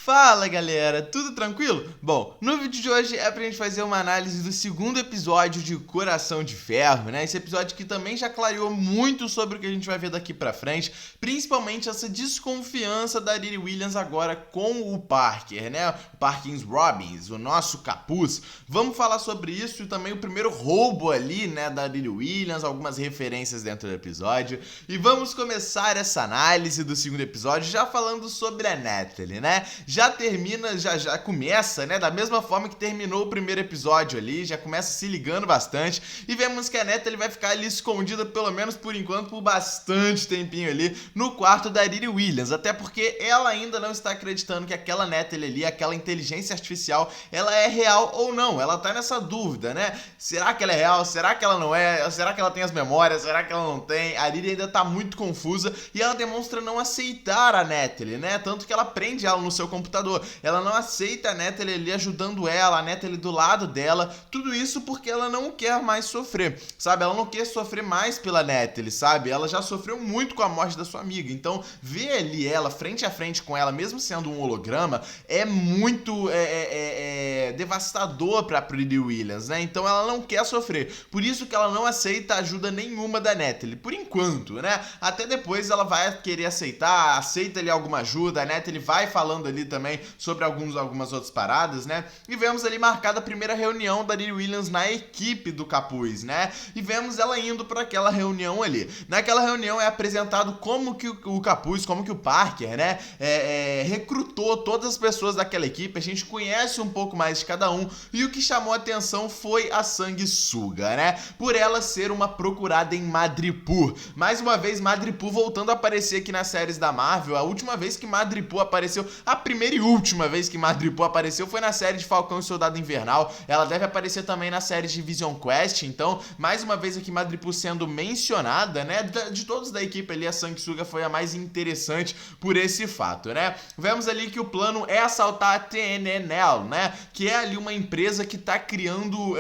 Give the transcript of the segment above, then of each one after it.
Fala galera, tudo tranquilo? Bom, no vídeo de hoje é pra gente fazer uma análise do segundo episódio de Coração de Ferro, né? Esse episódio que também já clareou muito sobre o que a gente vai ver daqui pra frente, principalmente essa desconfiança da Riri Williams agora com o Parker, né? O Parkins Robbins, o nosso capuz. Vamos falar sobre isso e também o primeiro roubo ali, né, da Riri Williams, algumas referências dentro do episódio. E vamos começar essa análise do segundo episódio já falando sobre a Natalie, né? Já termina, já começa, né, da mesma forma que terminou o primeiro episódio ali, já começa se ligando bastante e vemos que a Natalie vai ficar ali escondida, pelo menos por enquanto, por bastante tempinho ali no quarto da Riri Williams, até porque ela ainda não está acreditando que aquela Natalie ali, aquela inteligência artificial, ela é real ou não, ela tá nessa dúvida, né, será que ela é real, será que ela não é, será que ela tem as memórias, será que ela não tem, a Riri ainda tá muito confusa e ela demonstra não aceitar a Natalie, né, tanto que ela prende ela no seu computador. Ela não aceita a Natalie ali ajudando ela, a Natalie do lado dela, tudo isso porque ela não quer mais sofrer, sabe? Ela não quer sofrer mais pela Natalie, sabe? Ela já sofreu muito com a morte da sua amiga, então ver ali ela frente a frente com ela, mesmo sendo um holograma, é muito devastador pra Riri Williams, né? Então ela não quer sofrer, por isso que ela não aceita ajuda nenhuma da Natalie, por enquanto, né? Até depois ela vai querer aceitar, aceita ali alguma ajuda, a Natalie vai falando ali também sobre algumas outras paradas, né? E vemos ali marcada a primeira reunião da Riri Williams na equipe do Capuz, né? E vemos ela indo para aquela reunião ali. Naquela reunião é apresentado como que o Capuz, como que o Parker, né? Recrutou todas as pessoas daquela equipe. A gente conhece um pouco mais de cada um. E o que chamou a atenção foi a Sanguessuga, né? Por ela ser uma procurada em Madripoor. Mais uma vez, Madripoor voltando a aparecer aqui nas séries da Marvel. A última vez que Madripoor apareceu, a primeira e última vez que Madripoor apareceu foi na série de Falcão e Soldado Invernal. Ela deve aparecer também na série de Vision Quest. Então, mais uma vez aqui Madripoor sendo mencionada, né? De todos da equipe ali, a Sanguessuga foi a mais interessante por esse fato, né? Vemos ali que o plano é assaltar a TNNL, né? Que é ali uma empresa que tá criando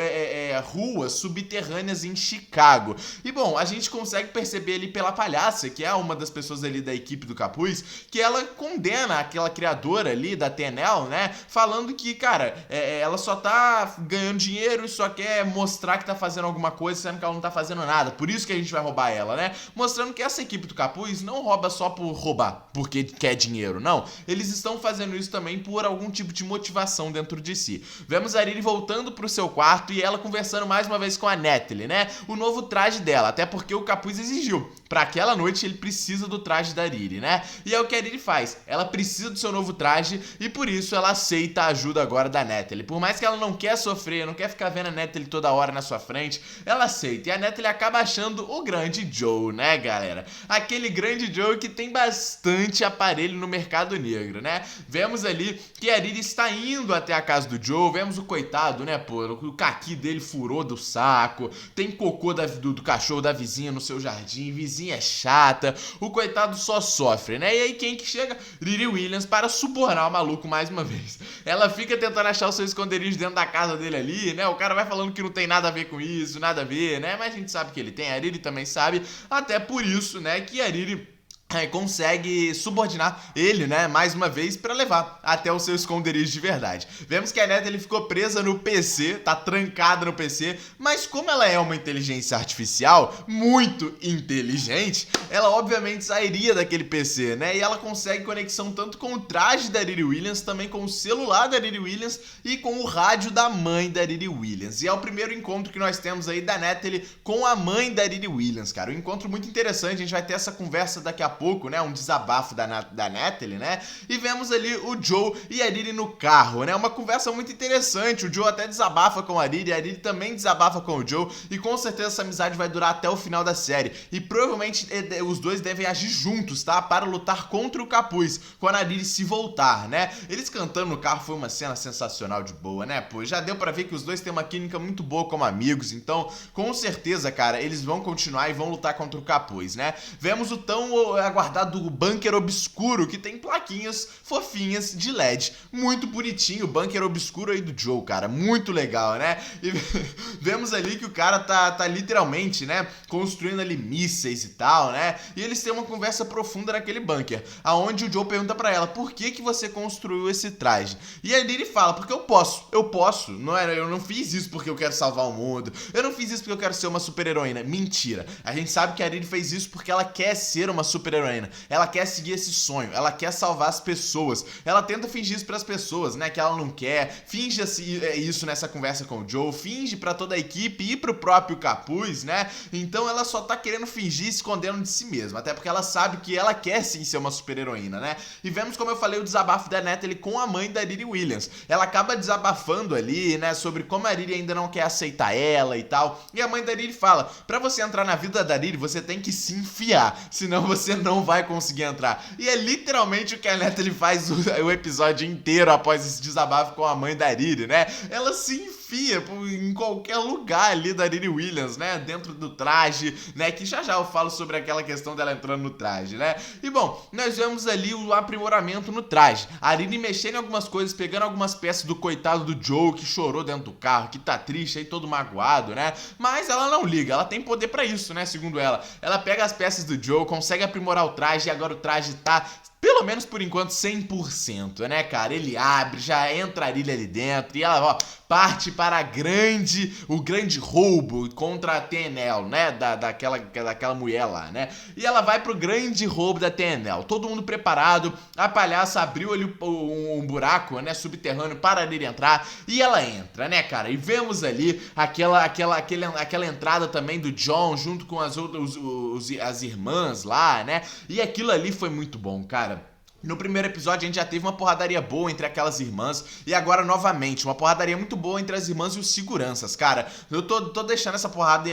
ruas subterrâneas em Chicago. E bom, a gente consegue perceber ali pela palhaça, que é uma das pessoas ali da equipe do Capuz, que ela condena aquela criadora ali da TNL, né? Falando que, cara, ela só tá ganhando dinheiro e só quer mostrar que tá fazendo alguma coisa, sendo que ela não tá fazendo nada. Por isso que a gente vai roubar ela, né? Mostrando que essa equipe do Capuz não rouba só por roubar, porque quer dinheiro, não. Eles estão fazendo isso também por algum tipo de motivação dentro de si. Vemos a Riri voltando pro seu quarto e ela conversando mais uma vez com a Natalie, né? O novo traje dela, até porque o Capuz exigiu. Pra aquela noite ele precisa do traje da Riri, né? E é o que a Riri faz. Ela precisa do seu novo traje e por isso ela aceita a ajuda agora da Natalie. Por mais que ela não quer sofrer, não quer ficar vendo a Natalie toda hora na sua frente, ela aceita. E a Natalie acaba achando o grande Joe, né, galera? Aquele grande Joe que tem bastante aparelho no mercado negro, né? Vemos ali que a Riri está indo até a casa do Joe. Vemos o coitado, né, pô? O caqui dele furou do saco. Tem cocô do cachorro da vizinha no seu jardim. Vizinha chata. O coitado só sofre, né? E aí quem que chega? Riri Williams para subornar o maluco mais uma vez. Ela fica tentando achar o seu esconderijo dentro da casa dele ali, né? O cara vai falando que não tem nada a ver com isso, nada a ver, né? Mas a gente sabe que ele tem, a Riri também sabe. Até por isso, né, que a Riri consegue subordinar ele, né, mais uma vez para levar até o seu esconderijo de verdade. Vemos que a Natalie ficou presa no PC, tá trancada no PC, mas como ela é uma inteligência artificial muito inteligente, ela obviamente sairia daquele PC, né, e ela consegue conexão tanto com o traje da Riri Williams, também com o celular da Riri Williams e com o rádio da mãe da Riri Williams. E é o primeiro encontro que nós temos aí da Natalie com a mãe da Riri Williams, cara. Um encontro muito interessante, a gente vai ter essa conversa daqui a pouco, né, um desabafo da Natalie, né, e vemos ali o Joe e a Riri no carro, né, uma conversa muito interessante, o Joe até desabafa com a Riri também desabafa com o Joe, e com certeza essa amizade vai durar até o final da série, e provavelmente os dois devem agir juntos, tá, para lutar contra o Capuz, quando a Riri se voltar, né, eles cantando no carro foi uma cena sensacional de boa, né, pô, já deu pra ver que os dois têm uma química muito boa como amigos, então, com certeza, cara, eles vão continuar e vão lutar contra o Capuz, né, vemos o tão aguardado bunker obscuro, que tem plaquinhas fofinhas de LED. Muito bonitinho o bunker obscuro aí do Joe, cara, muito legal, né? E vemos ali que o cara tá literalmente, né, construindo ali mísseis e tal, né? E eles têm uma conversa profunda naquele bunker, aonde o Joe pergunta pra ela: por que você construiu esse traje? E aí ele fala: porque eu posso, não é, eu não fiz isso porque eu quero salvar o mundo, eu não fiz isso porque eu quero ser uma super-heroína. Mentira, a gente sabe que a Riri fez isso porque ela quer ser uma super-heroína, ela quer seguir esse sonho, ela quer salvar as pessoas, ela tenta fingir isso pras pessoas, né, que ela não quer, finge isso nessa conversa com o Joe, finge pra toda a equipe e pro próprio Capuz, né, então ela só tá querendo fingir, escondendo de si mesma, até porque ela sabe que ela quer sim ser uma super-heroína, né, e vemos, como eu falei, o desabafo da Natalie com a mãe da Riri Williams. Ela acaba desabafando ali, né, sobre como a Riri ainda não quer aceitar ela e tal, e a mãe da Riri fala: pra você entrar na vida da Riri, você tem que se enfiar, senão você não vai conseguir entrar. E é literalmente o que a Natalie faz o episódio inteiro após esse desabafo com a mãe da Riri, né? Ela se enfia em qualquer lugar ali da Riri Williams, né? Dentro do traje, né? Que já eu falo sobre aquela questão dela entrando no traje, né? E bom, nós vemos ali o aprimoramento no traje. A Riri mexendo em algumas coisas, pegando algumas peças do coitado do Joe, que chorou dentro do carro, que tá triste aí, todo magoado, né? Mas ela não liga, ela tem poder pra isso, né? Segundo ela. Ela pega as peças do Joe, consegue aprimorar o traje e agora o traje tá, pelo menos por enquanto, 100%, né, cara? Ele abre, já entra a Riri ali dentro e ela, ó, parte para o grande roubo contra a TNL, né? Daquela mulher lá, né? E ela vai pro grande roubo da TNL. Todo mundo preparado, a palhaça abriu ali um buraco, né, subterrâneo para a Riri entrar e ela entra, né, cara? E vemos ali aquela entrada também do John junto com as irmãs lá, né? E aquilo ali foi muito bom, cara. No primeiro episódio a gente já teve uma porradaria boa entre aquelas irmãs e agora novamente uma porradaria muito boa entre as irmãs e os seguranças, cara. Eu tô deixando essa porrada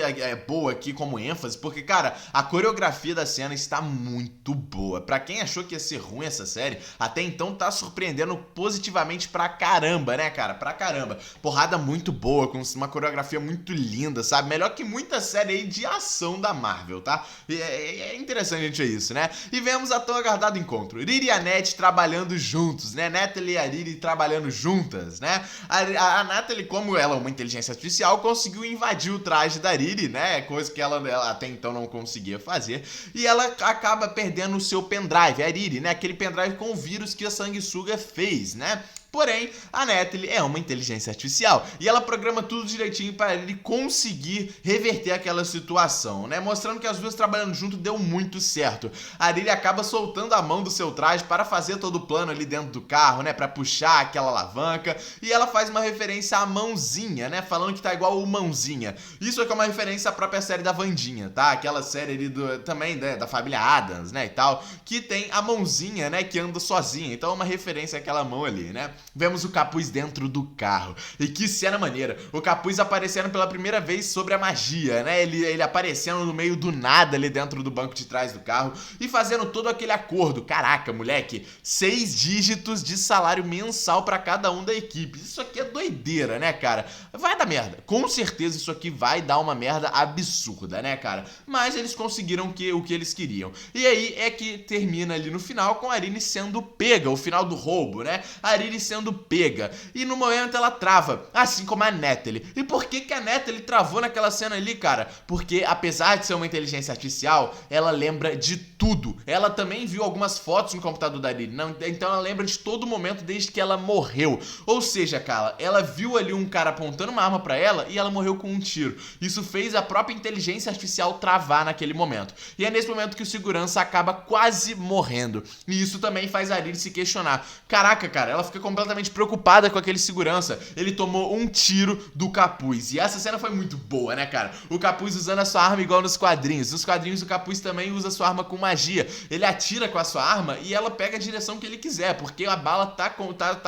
boa aqui como ênfase porque, cara, a coreografia da cena está muito boa. Pra quem achou que ia ser ruim essa série, até então tá surpreendendo positivamente pra caramba, né, cara? Pra caramba. Porrada muito boa, com uma coreografia muito linda, sabe? Melhor que muita série aí de ação da Marvel, tá? É interessante a gente ver isso, né? E vemos a tão aguardado encontro. Riri e a Nat trabalhando juntos, né? Natalie e a Riri trabalhando juntas, né? A Natalie, como ela é uma inteligência artificial, conseguiu invadir o traje da Riri, né? Coisa que ela até então não conseguia fazer. E ela acaba perdendo o seu pendrive, a Riri, né? Aquele pendrive com o vírus que a sanguessuga fez, né? Porém, a Natalie é uma inteligência artificial e ela programa tudo direitinho para ele conseguir reverter aquela situação, né? Mostrando que as duas trabalhando junto deu muito certo. A Riri acaba soltando a mão do seu traje para fazer todo o plano ali dentro do carro, né? Para puxar aquela alavanca e ela faz uma referência à mãozinha, né? Falando que tá igual o Mãozinha. Isso aqui é uma referência à própria série da Wandinha, tá? Aquela série ali também, né? Da família Addams, né? E tal, que tem a mãozinha, né? Que anda sozinha. Então é uma referência àquela mão ali, né? Vemos o Capuz dentro do carro. E que cena maneira. O Capuz aparecendo pela primeira vez sobre a magia, né? Ele aparecendo no meio do nada ali dentro do banco de trás do carro e fazendo todo aquele acordo. Caraca, moleque, 6 dígitos de salário mensal pra cada um da equipe. Isso aqui é doideira, né, cara? Vai dar merda. Com certeza isso aqui vai dar uma merda absurda, né, cara? Mas eles conseguiram o que eles queriam. E aí é que termina ali no final com a Riri sendo pega, o final do roubo, né? A Riri sendo pega. E no momento ela trava, assim como a Natalie. E por que a Natalie travou naquela cena ali, cara? Porque apesar de ser uma inteligência artificial, ela lembra de tudo. Ela também viu algumas fotos no computador da Riri. Então ela lembra de todo momento desde que ela morreu. Ou seja, cara, ela viu ali um cara apontando uma arma pra ela e ela morreu com um tiro. Isso fez a própria inteligência artificial travar naquele momento. E é nesse momento que o segurança acaba quase morrendo. E isso também faz a Riri se questionar. Caraca, cara, ela fica completamente preocupada com aquele segurança. Ele tomou um tiro do Capuz. E essa cena foi muito boa, né, cara? O Capuz usando a sua arma igual nos quadrinhos. Nos quadrinhos o Capuz também usa a sua arma com magia. Ele atira com a sua arma e ela pega a direção que ele quiser, porque a bala tá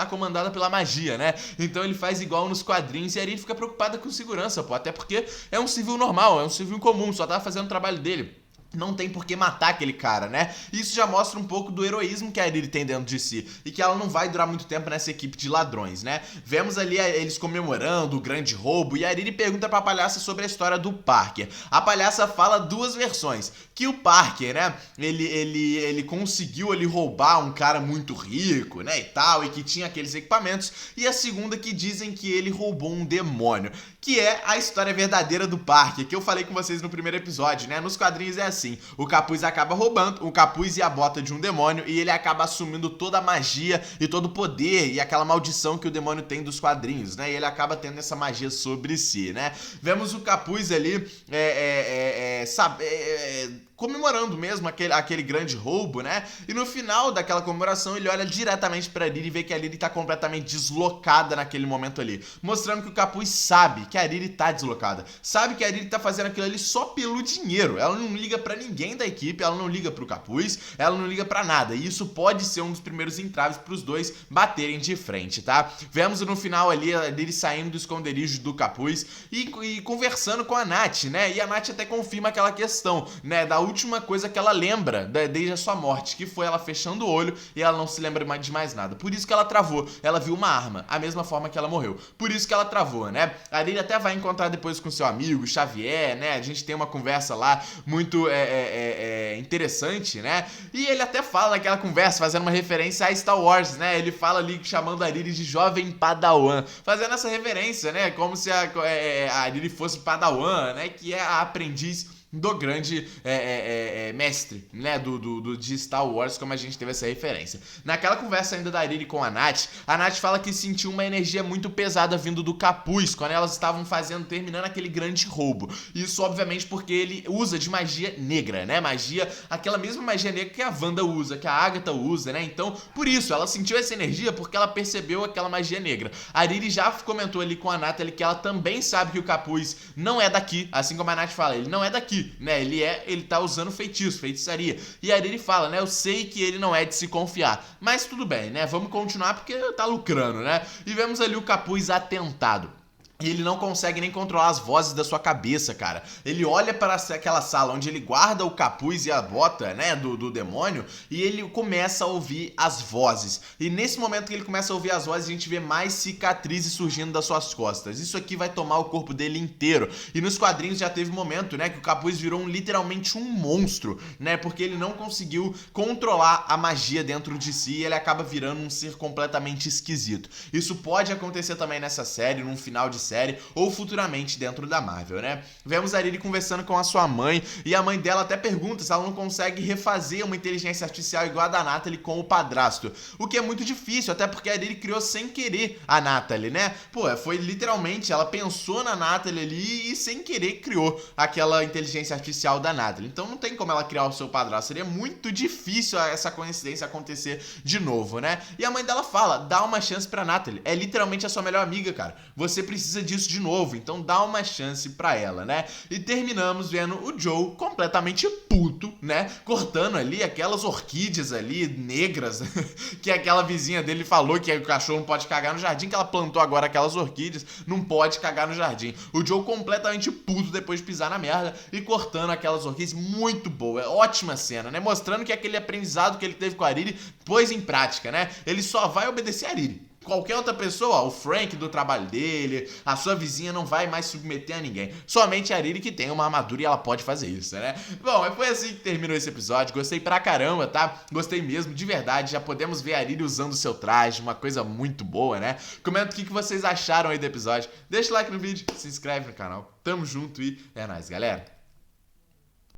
comandada pela magia, né? Então ele faz igual nos quadrinhos e a Riri fica preocupada com segurança, pô. Até porque é um civil normal, é um civil comum, só tá fazendo o trabalho dele. não tem por que matar aquele cara, né? Isso já mostra um pouco do heroísmo que a Ariri tem dentro de si e que ela não vai durar muito tempo nessa equipe de ladrões, né? Vemos ali eles comemorando o grande roubo e a Ariri pergunta pra palhaça sobre a história do Parker. A palhaça fala duas versões, que o Parker, né, ele conseguiu ali roubar um cara muito rico, né, e tal, e que tinha aqueles equipamentos, e a segunda que dizem que ele roubou um demônio, que é a história verdadeira do Parker, que eu falei com vocês no primeiro episódio, né? Nos quadrinhos é assim, o capuz acaba roubando, o capuz e a bota de um demônio, e ele acaba assumindo toda a magia e todo o poder e aquela maldição que o demônio tem dos quadrinhos, né? E ele acaba tendo essa magia sobre si, né? Vemos o capuz ali, comemorando mesmo aquele grande roubo, né? E no final daquela comemoração ele olha diretamente pra Ariri e vê que a Ariri tá completamente deslocada naquele momento ali, mostrando que o capuz sabe que a Ariri tá deslocada, sabe que a Ariri tá fazendo aquilo ali só pelo dinheiro, ela não liga pra ninguém da equipe, ela não liga pro capuz, ela não liga pra nada, e isso pode ser um dos primeiros entraves pros dois baterem de frente, tá? Vemos no final ali a Ariri saindo do esconderijo do capuz e conversando com a Nath, né? E a Nath até confirma aquela questão, né, da última coisa que ela lembra desde a sua morte, que foi ela fechando o olho e ela não se lembra de mais nada. Por isso que ela travou. Ela viu uma arma, a mesma forma que ela morreu. Por isso que ela travou, né? A Ariri até vai encontrar depois com seu amigo, Xavier, né? A gente tem uma conversa lá muito interessante, né? E ele até fala naquela conversa, fazendo uma referência a Star Wars, né? Ele fala ali chamando a Ariri de jovem Padawan, fazendo essa referência, né? Como se a Ariri fosse Padawan, né? Que é a aprendiz do grande mestre, né, de Star Wars, como a gente teve essa referência. Naquela conversa ainda da Ariri com a Nath fala que sentiu uma energia muito pesada vindo do capuz, quando elas estavam terminando aquele grande roubo. Isso, obviamente, porque ele usa de magia negra, né, aquela mesma magia negra que a Wanda usa, que a Agatha usa, né, então, por isso, ela sentiu essa energia porque ela percebeu aquela magia negra. A Ariri já comentou ali com a Natalie que ela também sabe que o capuz não é daqui, assim como a Nath fala, ele não é daqui, né? Ele tá usando feitiçaria. E a Ariri fala, né? Eu sei que ele não é de se confiar, mas tudo bem, né? Vamos continuar porque tá lucrando, né? E vemos ali o capuz atentado. E ele não consegue nem controlar as vozes da sua cabeça, cara. Ele olha para aquela sala onde ele guarda o capuz e a bota, né, do demônio, e ele começa a ouvir as vozes. E nesse momento que ele começa a ouvir as vozes, a gente vê mais cicatrizes surgindo das suas costas. Isso aqui vai tomar o corpo dele inteiro. E nos quadrinhos já teve um momento, né, que o capuz virou literalmente um monstro, né, porque ele não conseguiu controlar a magia dentro de si e ele acaba virando um ser completamente esquisito. Isso pode acontecer também nessa série, num final de série, ou futuramente dentro da Marvel, né? Vemos a Ariri conversando com a sua mãe, e a mãe dela até pergunta se ela não consegue refazer uma inteligência artificial igual a da Natalie com o padrasto, o que é muito difícil, até porque a Ariri criou sem querer a Natalie, né? Pô, foi literalmente, ela pensou na Natalie ali e sem querer criou aquela inteligência artificial da Natalie, então não tem como ela criar o seu padrasto, seria muito difícil essa coincidência acontecer de novo, né? E a mãe dela fala, dá uma chance pra Natalie, é literalmente a sua melhor amiga, cara, você precisa disso de novo, então dá uma chance pra ela, né? E terminamos vendo o Joe completamente puto, né? Cortando ali aquelas orquídeas ali, negras, que aquela vizinha dele falou que o cachorro não pode cagar no jardim, que ela plantou agora aquelas orquídeas, não pode cagar no jardim. O Joe completamente puto depois de pisar na merda e cortando aquelas orquídeas, muito boa, ótima cena, né? Mostrando que aquele aprendizado que ele teve com a Ariri pôs em prática, né? Ele só vai obedecer a Ariri. Qualquer outra pessoa, o Frank do trabalho dele, a sua vizinha não vai mais submeter a ninguém. Somente a Ariri que tem uma armadura e ela pode fazer isso, né? Bom, foi assim que terminou esse episódio. Gostei pra caramba, tá? Gostei mesmo, de verdade. Já podemos ver a Ariri usando o seu traje, uma coisa muito boa, né? Comenta o que vocês acharam aí do episódio. Deixa o like no vídeo, se inscreve no canal. Tamo junto e é nóis, galera.